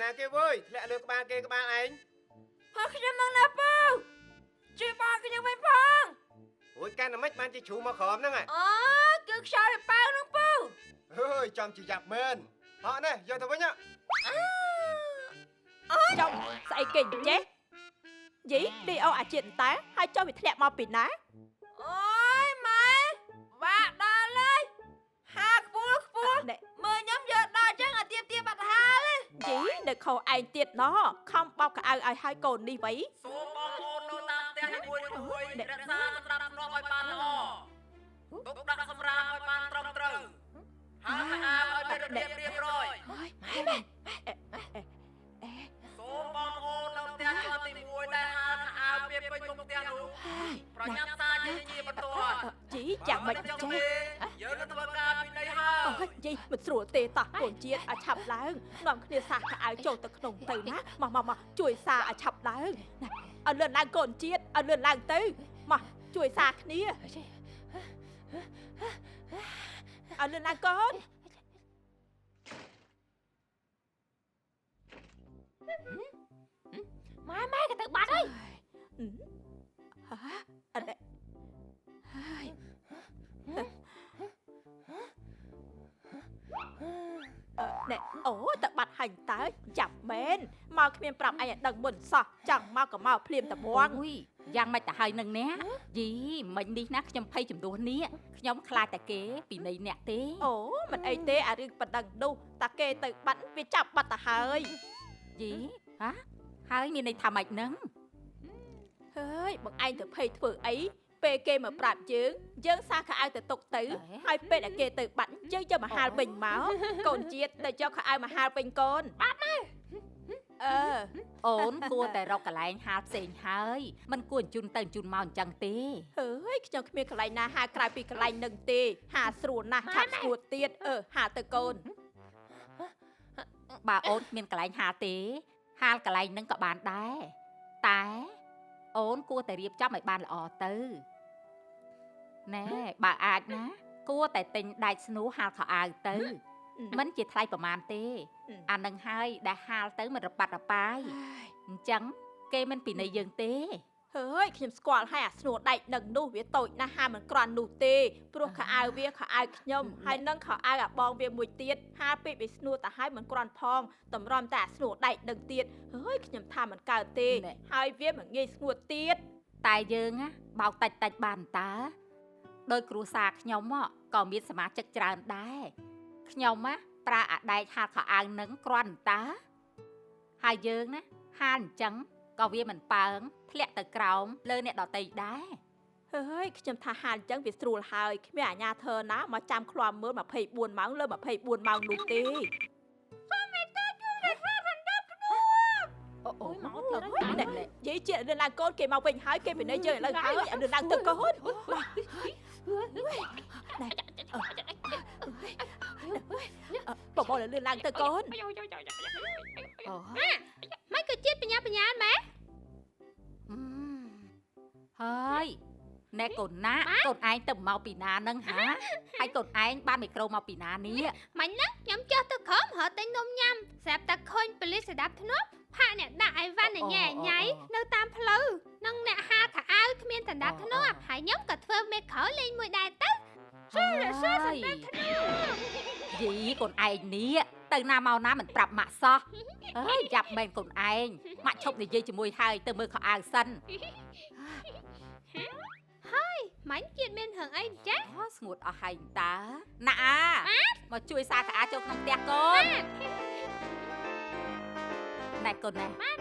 ណាគេវើយធ្លាក់លើក្បាលគេក្បាលឯងហើយខ្ញុំនឹងណាពូជួយបងខ្ញុំវិញផង អូយកាន់តែមិនបានជាជ្រូមកក្រោមហ្នឹងអូគឺខ្យល់ពីប៉ៅនឹងពូអើយចំជាយ៉ាប់មែនហ៎នេះយកទៅវិញចំស្អីគេចេះយីឌីអូអាជាតិតាហើយចុះវាធ្លាក់មកពីណាអូយម៉ែបាក់ដល់ហើយហាខ្ពស់មើលខ្ញុំយកដល់ចឹងអាទៀបបាត់ហាលយីនៅខោឯងទៀតណោះខំបោកកៅអៅឲ្យហើយកូននេះវៃសូមបងប្អូននៅតាមផ្ទះមួយរក្សាសម្រាប់ធ្នាប់ឲ្យបានល្អទុកដាក់សម្រាប់ឲ្យបានត្រឹមត្រូវហើយឲ្យមានរបៀបរៀបរយម៉ែសូមបងប្អូននៅផ្ទះជាន់ទី1ដែលហាលខោអាវពីពេញមុខផ្ទះនោះប្រញាប់សារជាជាបន្ទាន់ជីយ៉ាងម៉េចចេះយើងនឹងធ្វើការពីនេះហើយអូយយីមិនស្រួលទេតោះកូនជាតិឲ្យឆាប់ឡើងនាំគ្នាសាកខោអាវចូលទៅក្នុងទៅណាមកជួយសាឲ្យឆាប់ឡើងណាឲ្យលឿនឡើងកូនជាតិឲ្យលឿនឡើងទៅមកជួយសាគ្នាឲ្យលឿនឡើងកូនម៉ែក៏ទៅបាត់ហើយអត់ហើយណែអូតើបាត់ហាញ់តើចាប់មែនមកគ្មានប្រាប់អញឲ្យដឹងមុនសោះចង់មកក៏មកភ្លាមតបងយ៉ាងម៉េចទៅហើយនឹងណាយីមិញនេះណាខ្ញុំភ័យចំនួននេះខ្ញុំខ្លាចតែគេពីនៃអ្នកទេអូមិនអីទេអារឿងប៉ណ្ដឹងនោះតាគេទៅបាត់វាចាប់បាត់ទៅហើយយីហ៎ហើយមានន័យថាម៉េចហ្នឹងហើយបងឯងទៅភ័យធ្វើអីពេលគេមកប្រាប់យើងសាខោអាវទៅទុកទៅហើយពេលដែលគេទៅបាត់យើងយកមកហាលវិញមកកូនជាតិទៅយកខោអាវមកហាលវិញកូនបាត់ម៉ែអូនគួរតែរកកន្លែងហាលផ្សេងហើយមិនគួរជូនទៅជូនមកអញ្ចឹងទេហើយខ្ញុំគ្មានកន្លែងណាហាលក្រៅពីកន្លែងនឹងទេហាលស្រួលណាស់ឆាប់ស្រួលទៀតហាលទៅកូនបើអូនគ្មានកន្លែងហាលទេហាលកន្លែងហ្នឹងក៏បានដែរតែអូនគួរតែរៀបចំឲ្យបានល្អទៅណែបើអាចណាគួរតែទិញដែកស្នូហាលខោអាវទៅមិនជាថ្លៃប្រមាណទេអានឹងហើយដែលហាលទៅមិនរប៉ាត់របាយអញ្ចឹងគេមិនពីនៃយើងទេហើយខ្ញុំស្គាល់ហើយអាស្នួរដែកនឹងនោះវាតូចណាស់ហាមិនក្រាន់នោះទេព្រោះខោអាវវាខោអាវខ្ញុំហើយនឹងខោអាវអាបងវាមួយទៀតហាពេកវាស្នួរទៅហើយមិនក្រាន់ផងតម្រាំតែអាស្នួរដែកនឹងទៀតហើយខ្ញុំថាមិនកើតទេហើយវាមិនងាយស្ងួតទៀតតែយើងណាបោកតិចបានតើដោយគ្រួសារខ្ញុំក៏មានសមាជិកច្រើនដែរខ្ញុំណាប្រើអាដែកហាលខោអាវនឹងគ្រាន់តើហើយយើងណាហាលអញ្ចឹងក៏វាមិនប៉ើងធ្លាក់ទៅក្រោមលើអ្នកដតីដែរហើយខ្ញុំថាហាលអញ្ចឹងវាស្រួលហើយគ្មានអាជ្ញាធរណាមកចាំឃ្លាំមើល24ម៉ោងលើ24ម៉ោងនោះទេសូមមេត្តាជួយរក្សាសន្តិភាពអូមកទៅនិយាយជាលឿនឡើងកូនគេមកវិញហើយគេពីនេះយើងឥឡូវហើយលឿនឡើងទៅកូនបងលឿនឡើងទៅកូនមិនក៏ជាតិបញ្ញាម៉ែហើយណែកូនណាកូនឯងទៅមកពីណានឹងហាហើយកូនឯងបានមីក្រូមកពីណានេះមិញហ្នឹងខ្ញុំចុះទៅក្រោមរត់ទិញនំញ៉ាំស្រាប់តែឃើញប៉ូលីសស្ដាប់ធ្នាប់ផាកអ្នកដាក់អីវ៉ាន់ញ៉ៃនៅតាមផ្លូវនឹងអ្នកហាលខោអាវគ្មានស្ដាប់ធ្នាប់ហើយខ្ញុំក៏ធ្វើមេក្រោលេងមួយដែរទៅជួយរក្សាសន្តិភាពយីកូនឯងនេះទៅណាមកណាមិនប្រាប់ម៉ាក់សោះហើយចាប់មែនកូនឯងម៉ាក់ឈប់និយាយជាមួយហើយទៅមើលខោអាវសិនហើយមាញ់ជាតិមានរឿងអីចាស់ស្ងួតអស់ហើយតើណាមកជួយសាខោអាវចូលក្នុងផ្ទះកូនណែកូនណាម៉ា